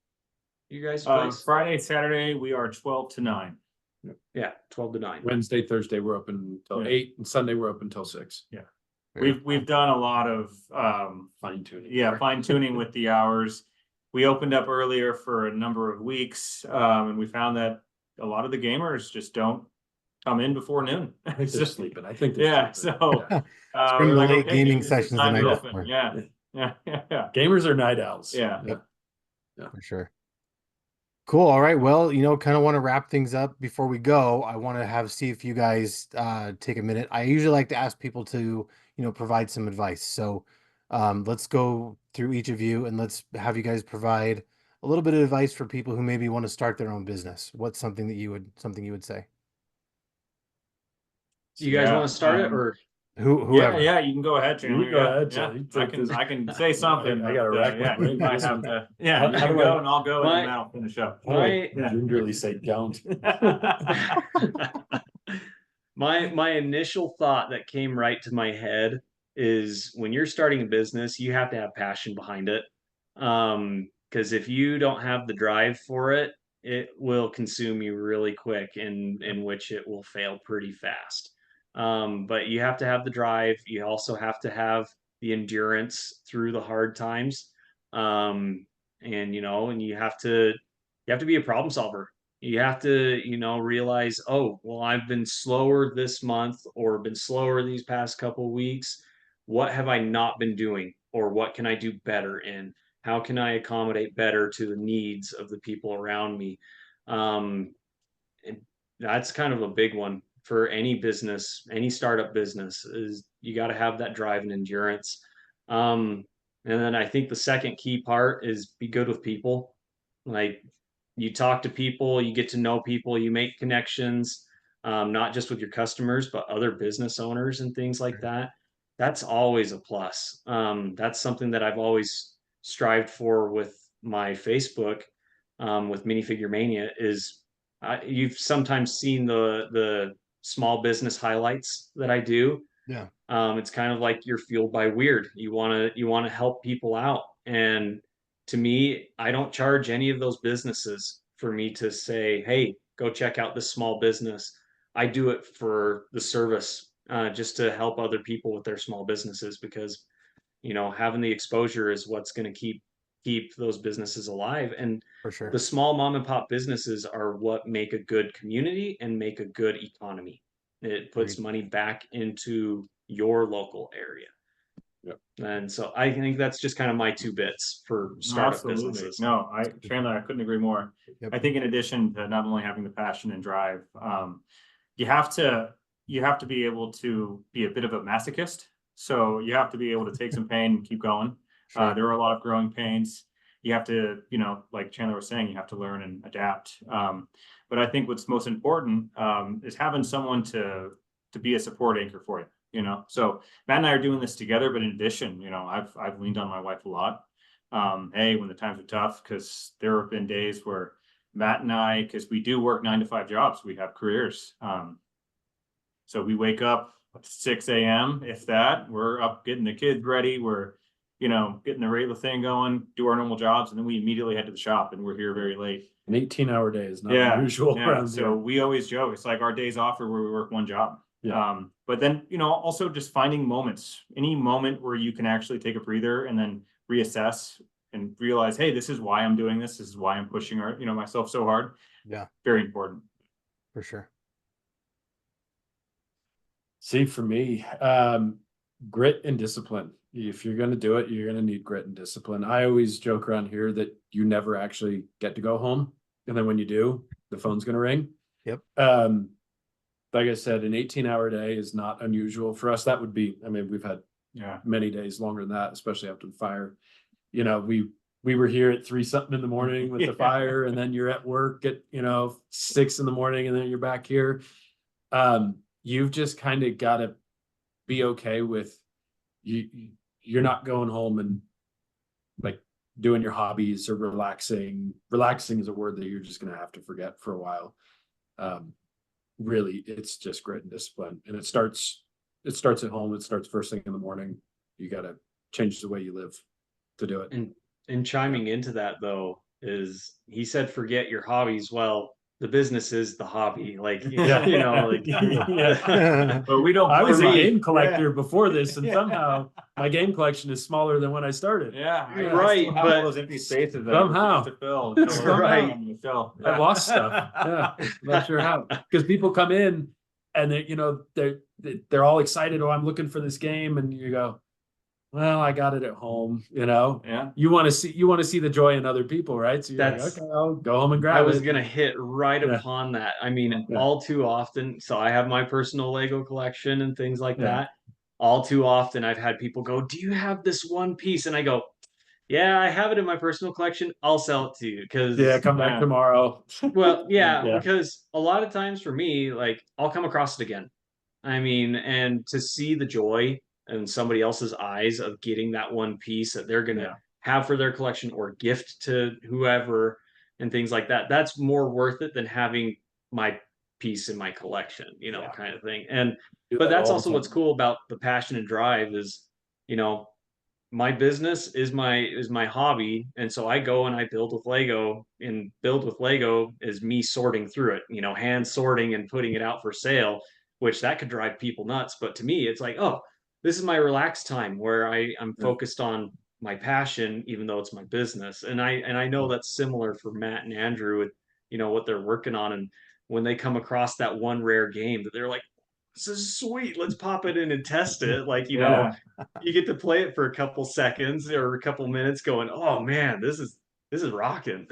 You guys' place? Friday, Saturday, we are 12 to 9. Yeah, 12 to 9. Wednesday, Thursday, we're open until 8, and Sunday we're open until 6. We've done a lot of Fine tuning. fine tuning with the hours. We opened up earlier for a number of weeks, and we found that a lot of the gamers just don't come in before noon. I think they're sleeping. I think they're sleeping. So From we're the like, late okay, gaming it's sessions the time night to open. before. Yeah. Gamers are night owls. Yeah. For sure. Cool. All right. Well, kind of want to wrap things up before we go. I want to see if you guys take a minute. I usually like to ask people to, provide some advice. So let's go through each of you and let's have you guys provide a little bit of advice for people who maybe want to start their own business. What's something you would say? You guys want to start it, or whoever? Yeah, you can go ahead, Chandler. You go ahead, Yeah. Chandler. I can say something. I gotta rack my brain you for might this have one. to. How You do can I- go and I'll go and My- then I'll finish up. my Gingerly say don't. my initial thought that came right to my head is when you're starting a business, you have to have passion behind it. Because if you don't have the drive for it, it will consume you really quick, in which it will fail pretty fast. But you have to have the drive. You also have to have the endurance through the hard times. And you have to be a problem solver. You have to, realize, oh, well, I've been slower this month or been slower these past couple of weeks. What have I not been doing? Or what can I do better in? How can I accommodate better to the needs of the people around me? And that's kind of a big one for any business, any startup business, is you got to have that drive and endurance. And then I think the second key part is be good with people. Like, you talk to people, you get to know people, you make connections, not just with your customers, but other business owners and things like that. That's always a plus. That's something that I've always strived for with my Facebook, with Minifigure Mania. Is you've sometimes seen the small business highlights that I do. Yeah. It's kind of like you're fueled by weird. You want to help people out, and to me, I don't charge any of those businesses for me to say, hey, go check out this small business. I do it for the service, just to help other people with their small businesses, because having the exposure is what's going to keep those businesses alive. And For sure. the small mom and pop businesses are what make a good community and make a good economy. It puts Agreed. money back into your local area. Yep. And so I think that's just kind of my 2 bits for startup Absolutely. businesses. No, Chandler, I couldn't agree more. Yep. I think in addition to not only having the passion and drive, you have to be able to be a bit of a masochist. So you have to be able to take some pain and keep going. Sure. There are a lot of growing pains. You have to, like Chandler was saying, you have to learn and adapt. But I think what's most important is having someone to be a support anchor for you. So Matt and I are doing this together, but in addition, I've leaned on my wife a lot. Hey, when the times are tough, because there have been days where Matt and I, because we do work 9 to 5 jobs, we have careers. So we wake up at 6 a.m. If that, we're up getting the kids ready. We're, getting the regular thing going, do our normal jobs, and then we immediately head to the shop, and we're here very late. An 18-hour day is not unusual around So here. we always joke, it's like our days off are where we work 1 job. Yeah. But then, also just finding moments, any moment where you can actually take a breather and then reassess and realize, hey, this is why I'm doing this. This is why I'm pushing myself so hard. Yeah. Very important. For sure. See, for me, grit and discipline. If you're going to do it, you're going to need grit and discipline. I always joke around here that you never actually get to go home. And then when you do, the phone's going to ring. Yep. Like I said, an 18-hour day is not unusual for us. That would be, I mean, we've had many days longer than that, especially after the fire. You know, we were here at 3 something in the morning with the fire, and then you're at work at, 6 in the morning, and then you're back here. You've just kind of got to be okay with you're not going home and like doing your hobbies or relaxing. Relaxing is a word that you're just going to have to forget for a while. Really, it's just grit and discipline, and it starts at home. It starts first thing in the morning. You got to change the way you live to do it. And chiming into that though is he said forget your hobbies. Well, the business is the hobby. Like like But we don't. I was a play. game collector before this, and somehow my game collection is smaller than when I started. Yeah, You're I right, still have but all those empty spaces that somehow. to fill. Right. I've lost stuff. Yeah, not sure how. Because people come in and they're all excited. Oh, I'm looking for this game, and you go, well, I got it at home. Yeah. You want to see the joy in other people, right? So you're like, okay, I'll go home and grab it. I was gonna hit right upon that. I mean, all too often. So I have my personal Lego collection and things like that. All too often, I've had people go, "Do you have this one piece?" And I go, "Yeah, I have it in my personal collection. I'll sell it to you." Because come back tomorrow. well, because a lot of times for me, like I'll come across it again. I mean, and to see the joy in somebody else's eyes of getting that one piece that they're gonna have for their collection or gift to whoever and things like that, that's more worth it than having my piece in my collection, kind of thing. And but that's also what's cool about the passion and drive is, my business is my hobby, and so I go and I build with Lego, and build with Lego is me sorting through it, hand sorting and putting it out for sale, which that could drive people nuts. But to me, it's like, oh, this is my relaxed time where I'm focused on my passion, even though it's my business. And I know that's similar for Matt and Andrew with what they're working on, and when they come across that one rare game that they're like, this is sweet, let's pop it in and test it, like you get to play it for a couple seconds or a couple minutes going, oh man, this is rocking.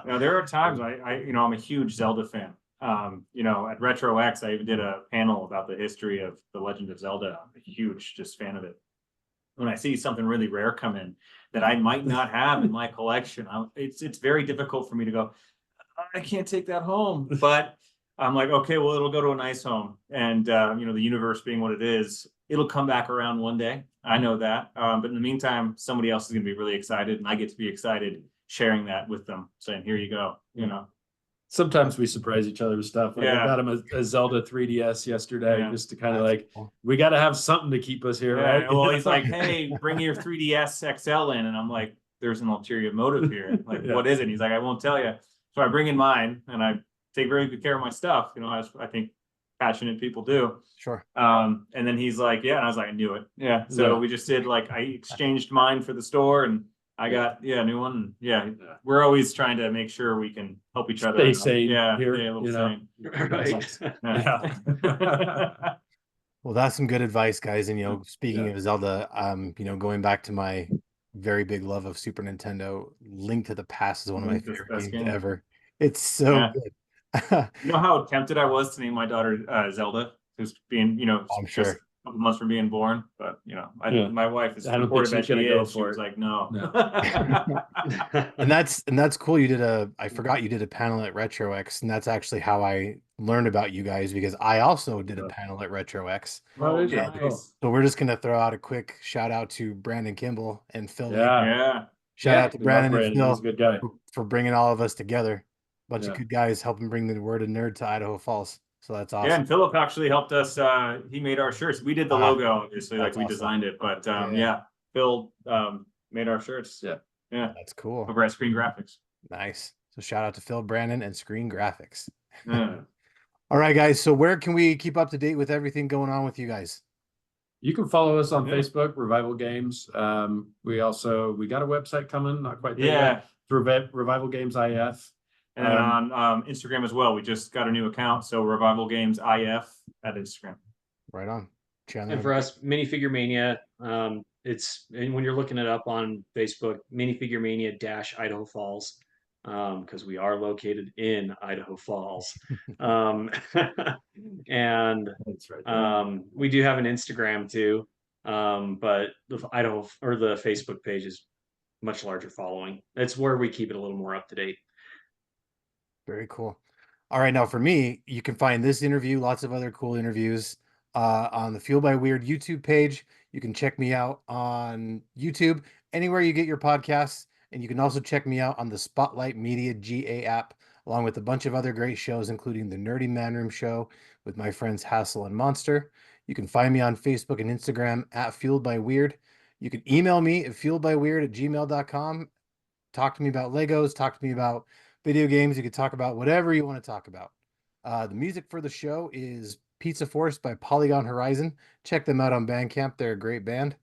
Now there are times I'm a huge Zelda fan. At Retro X, I even did a panel about the history of the Legend of Zelda. I'm a huge just fan of it. When I see something really rare come in that I might not have in my collection, it's very difficult for me to go, I can't take that home. But I'm like, okay, well, it'll go to a nice home. And, the universe being what it is, it'll come back around one day. I know that. But in the meantime, somebody else is going to be really excited, and I get to be excited sharing that with them, saying, here you go, Sometimes we surprise each other with stuff. Like I got him a Zelda 3DS yesterday, just to kind of we got to have something to keep us here, right? Well, he's like, hey, bring your 3DS XL in. And I'm like, there's an ulterior motive here. Like, what is it? And he's like, I won't tell you. So I bring in mine, and I take very good care of my stuff, as I think passionate people do. Sure. And then he's like, yeah, and I was like, I knew it. Yeah. So we just did I exchanged mine for the store, and I got a new one. We're always trying to make sure we can help each other. Stay sane. Here, a little sane. Right. Well, that's some good advice, guys. And speaking of Zelda, going back to my very big love of Super Nintendo, Link to the Past is one of my favorite games ever. It's so good. You know how tempted I was to name my daughter Zelda, who's being, I'm sure, just a couple months from being born. But my wife is supportive as she is. She was like, no. and that's cool. I forgot you did a panel at Retro X, and that's actually how I learned about you guys, because I also did a panel at Retro X. Nice. So we're just gonna throw out a quick shout out to Brandon Kimball and Phil. Shout out to Brandon and Phil. He's a good guy. For bringing all of us together. Bunch of good guys helping bring the word of nerd to Idaho Falls. So that's awesome. Yeah, and Philip actually helped us. He made our shirts. We did the logo, obviously, we designed it. But Phil made our shirts. Yeah. That's cool. Over at Screen Graphics. Nice. So shout out to Phil, Brandon, and Screen Graphics. All right, guys. So where can we keep up to date with everything going on with you guys? You can follow us on Facebook, Revival Games. We got a website coming, not quite there yet. Revival Games IF. And then on Instagram as well. We just got a new account. So Revival Games IF at Instagram. Right on. Chandler. And for us, Minifigure Mania, and when you're looking it up on Facebook, Minifigure Mania - Idaho Falls. because we are located in Idaho Falls. And It's right there. we do have an Instagram too, but the Idaho or the Facebook page is much larger following. That's where we keep it a little more up to date. Very cool. All right, now for me, you can find this interview, lots of other cool interviews, on the Fuel by Weird YouTube page. You can check me out on YouTube, anywhere you get your podcasts, and you can also check me out on the Spotlight Media GA app, along with a bunch of other great shows, including the Nerdy Man Room Show with my friends Hassel and Monster. You can find me on Facebook and Instagram at Fueled by Weird. You can email me at fueledbyweird@gmail.com. Talk to me about Legos, talk to me about video games. You could talk about whatever you want to talk about. The music for the show is Pizza Force by Polygon Horizon. Check them out on Bandcamp. They're a great band.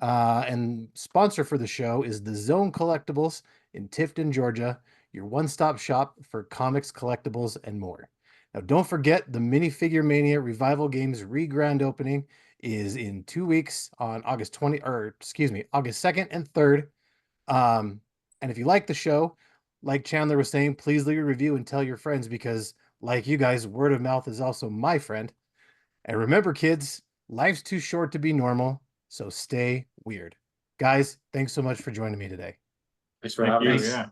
And sponsor for the show is the Zone Collectibles in Tifton, Georgia, your one-stop shop for comics, collectibles, and more. Now, don't forget the Minifigure Mania Revival Games re-grand opening is in 2 weeks on August 2nd and 3rd. And if you like the show, like Chandler was saying, please leave a review and tell your friends because, like you guys, word of mouth is also my friend. And remember, kids, life's too short to be normal, so stay weird. Guys, thanks so much for joining me today. Thanks for Thank having you. us. Yeah.